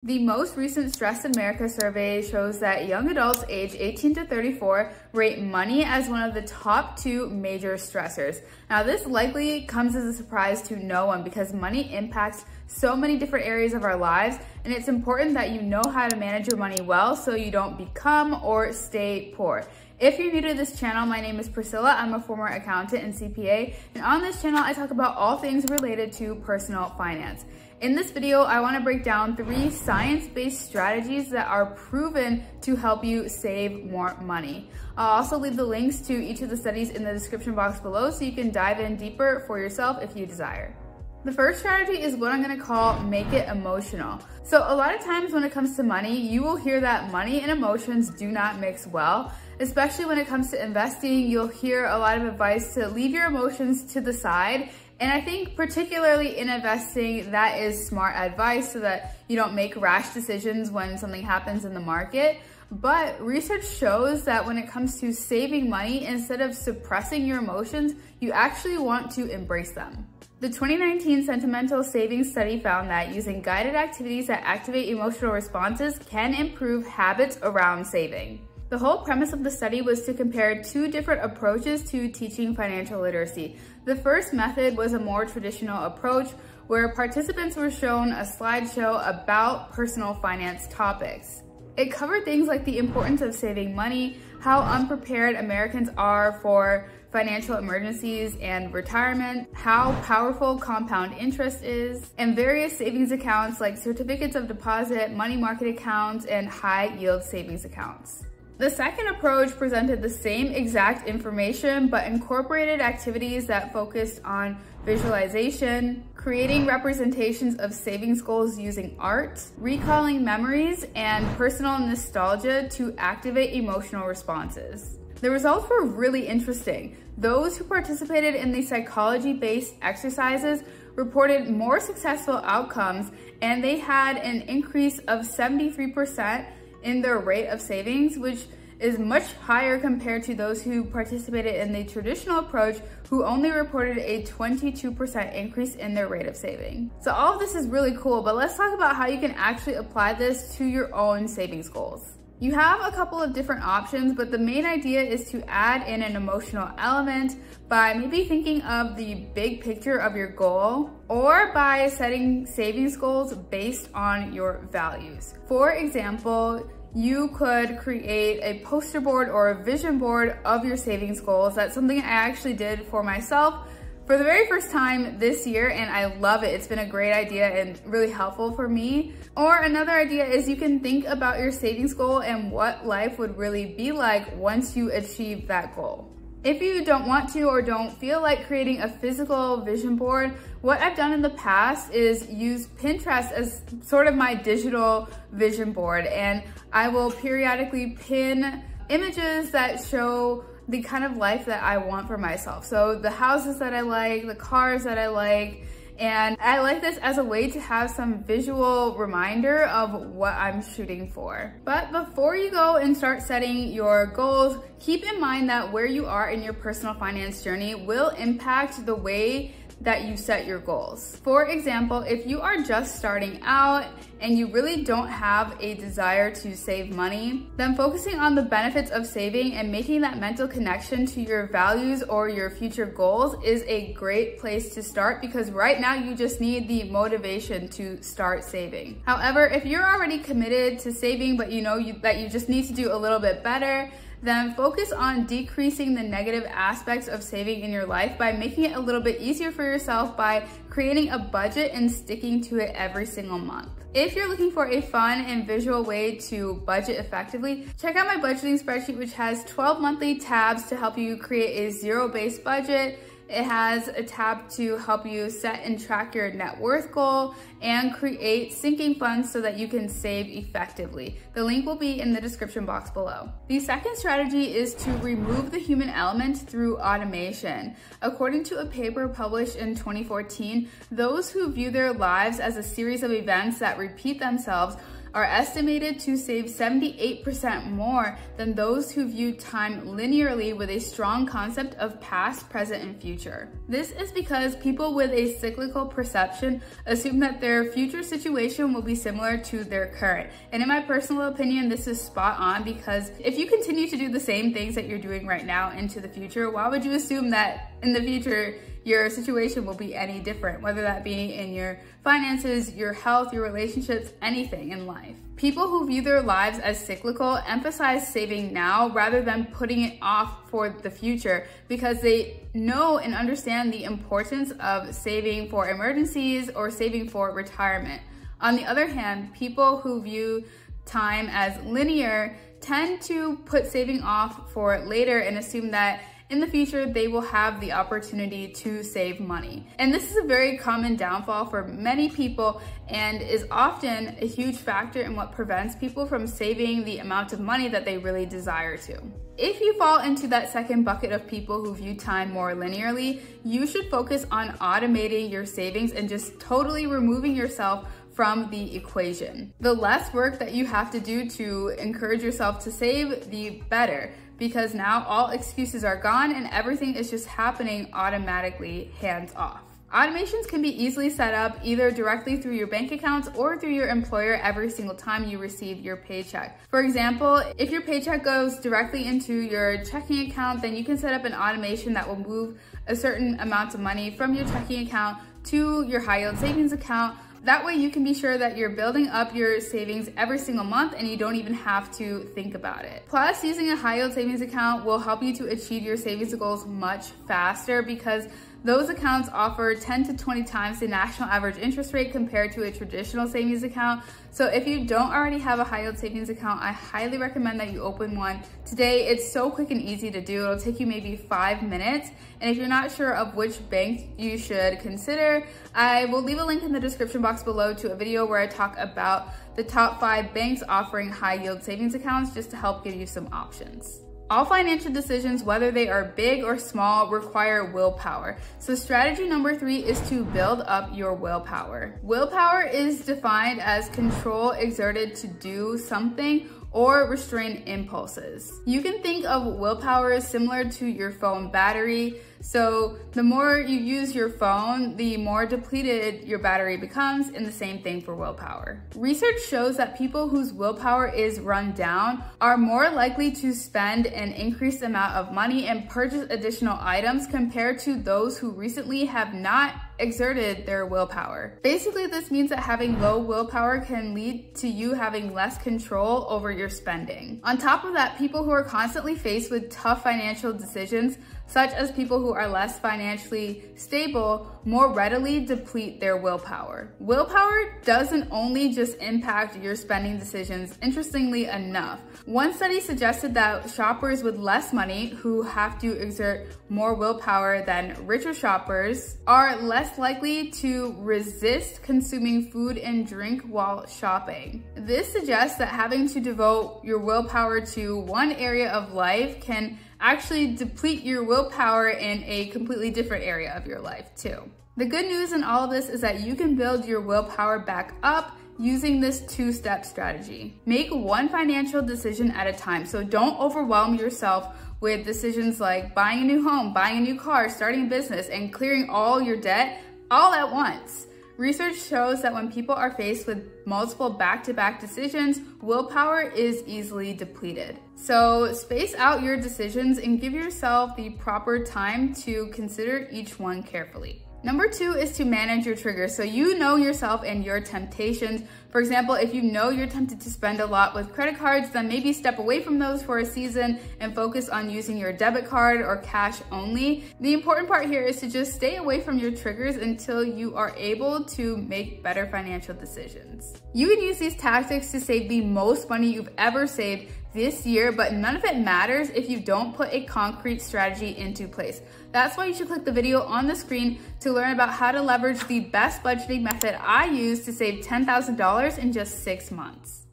The most recent Stress in America survey shows that young adults aged 18 to 34 rate money as one of the top 2 major stressors. Now, this likely comes as a surprise to no one because money impacts so many different areas of our lives, and it's important that you know how to manage your money well so you don't become or stay poor. If you're new to this channel, my name is Priscilla. I'm a former accountant and CPA, and on this channel, I talk about all things related to personal finance. In this video, I want to break down 3 science-based strategies that are proven to help you save more money. I'll also leave the links to each of the studies in the description box below so you can dive in deeper for yourself if you desire. The first strategy is what I'm going to call make it emotional. So a lot of times when it comes to money, you will hear that money and emotions do not mix well. Especially when it comes to investing, you'll hear a lot of advice to leave your emotions to the side. And I think particularly in investing, that is smart advice so that you don't make rash decisions when something happens in the market. But research shows that when it comes to saving money, instead of suppressing your emotions, you actually want to embrace them. The 2019 Sentimental Savings Study found that using guided activities that activate emotional responses can improve habits around saving. The whole premise of the study was to compare 2 different approaches to teaching financial literacy. The first method was a more traditional approach where participants were shown a slideshow about personal finance topics. It covered things like the importance of saving money, how unprepared Americans are for financial emergencies and retirement, how powerful compound interest is, and various savings accounts like certificates of deposit, money market accounts, and high yield savings accounts. The second approach presented the same exact information but incorporated activities that focused on visualization, creating representations of savings goals using art, recalling memories, and personal nostalgia to activate emotional responses. The results were really interesting. Those who participated in the psychology-based exercises reported more successful outcomes, and they had an increase of 73% in their rate of savings, which is much higher compared to those who participated in the traditional approach who only reported a 22% increase in their rate of saving. So all of this is really cool, but let's talk about how you can actually apply this to your own savings goals. You have a couple of different options, but the main idea is to add in an emotional element by maybe thinking of the big picture of your goal or by setting savings goals based on your values. For example, you could create a poster board or a vision board of your savings goals. That's something I actually did for myself for the very first time this year, and I love it. It's been a great idea and really helpful for me. Or another idea is you can think about your savings goal and what life would really be like once you achieve that goal. If you don't want to or don't feel like creating a physical vision board, what I've done in the past is use Pinterest as sort of my digital vision board, and I will periodically pin images that show the kind of life that I want for myself. So the houses that I like, the cars that I like, and I like this as a way to have some visual reminder of what I'm shooting for. But before you go and start setting your goals, keep in mind that where you are in your personal finance journey will impact the way that you set your goals. For example, if you are just starting out and you really don't have a desire to save money, then focusing on the benefits of saving and making that mental connection to your values or your future goals is a great place to start, because right now you just need the motivation to start saving. However, if you're already committed to saving but you know that you just need to do a little bit better, then focus on decreasing the negative aspects of saving in your life by making it a little bit easier for yourself by creating a budget and sticking to it every single month. If you're looking for a fun and visual way to budget effectively, check out my budgeting spreadsheet, which has 12 monthly tabs to help you create a zero-based budget. It has a tab to help you set and track your net worth goal and create sinking funds so that you can save effectively. The link will be in the description box below. The second strategy is to remove the human element through automation. According to a paper published in 2014, those who view their lives as a series of events that repeat themselves are estimated to save 78% more than those who view time linearly with a strong concept of past, present, and future. This is because people with a cyclical perception assume that their future situation will be similar to their current. And in my personal opinion, this is spot on, because if you continue to do the same things that you're doing right now into the future, why would you assume that in the future your situation will be any different, whether that be in your finances, your health, your relationships, anything in life? People who view their lives as cyclical emphasize saving now rather than putting it off for the future, because they know and understand the importance of saving for emergencies or saving for retirement. On the other hand, people who view time as linear tend to put saving off for later and assume that in the future, they will have the opportunity to save money. And this is a very common downfall for many people and is often a huge factor in what prevents people from saving the amount of money that they really desire to. If you fall into that second bucket of people who view time more linearly, you should focus on automating your savings and just totally removing yourself from the equation. The less work that you have to do to encourage yourself to save, the better, because now all excuses are gone and everything is just happening automatically, hands off. Automations can be easily set up either directly through your bank accounts or through your employer every single time you receive your paycheck. For example, if your paycheck goes directly into your checking account, then you can set up an automation that will move a certain amount of money from your checking account to your high yield savings account. That way you can be sure that you're building up your savings every single month and you don't even have to think about it. Plus, using a high yield savings account will help you to achieve your savings goals much faster, because those accounts offer 10 to 20 times the national average interest rate compared to a traditional savings account. So if you don't already have a high yield savings account, I highly recommend that you open one today. It's so quick and easy to do. It'll take you maybe 5 minutes. And if you're not sure of which bank you should consider, I will leave a link in the description box below to a video where I talk about the top 5 banks offering high yield savings accounts, just to help give you some options. All financial decisions, whether they are big or small, require willpower. So strategy number 3 is to build up your willpower. Willpower is defined as control exerted to do something or restrain impulses. You can think of willpower as similar to your phone battery. So the more you use your phone, the more depleted your battery becomes, and the same thing for willpower. Research shows that people whose willpower is run down are more likely to spend an increased amount of money and purchase additional items compared to those who recently have not exerted their willpower. Basically, this means that having low willpower can lead to you having less control over your spending. On top of that, people who are constantly faced with tough financial decisions, such as people who are less financially stable, more readily deplete their willpower. Willpower doesn't only just impact your spending decisions, interestingly enough. One study suggested that shoppers with less money who have to exert more willpower than richer shoppers are less likely to resist consuming food and drink while shopping. This suggests that having to devote your willpower to one area of life can actually deplete your willpower in a completely different area of your life too. The good news in all of this is that you can build your willpower back up using this 2-step strategy. Make one financial decision at a time. So don't overwhelm yourself with decisions like buying a new home, buying a new car, starting a business, and clearing all your debt all at once. Research shows that when people are faced with multiple back-to-back decisions, willpower is easily depleted. So space out your decisions and give yourself the proper time to consider each one carefully. Number 2 is to manage your triggers. So you know yourself and your temptations. For example, if you know you're tempted to spend a lot with credit cards, then maybe step away from those for a season and focus on using your debit card or cash only. The important part here is to just stay away from your triggers until you are able to make better financial decisions. You can use these tactics to save the most money you've ever saved this year, but none of it matters if you don't put a concrete strategy into place. That's why you should click the video on the screen to learn about how to leverage the best budgeting method I use to save $10,000 in just 6 months.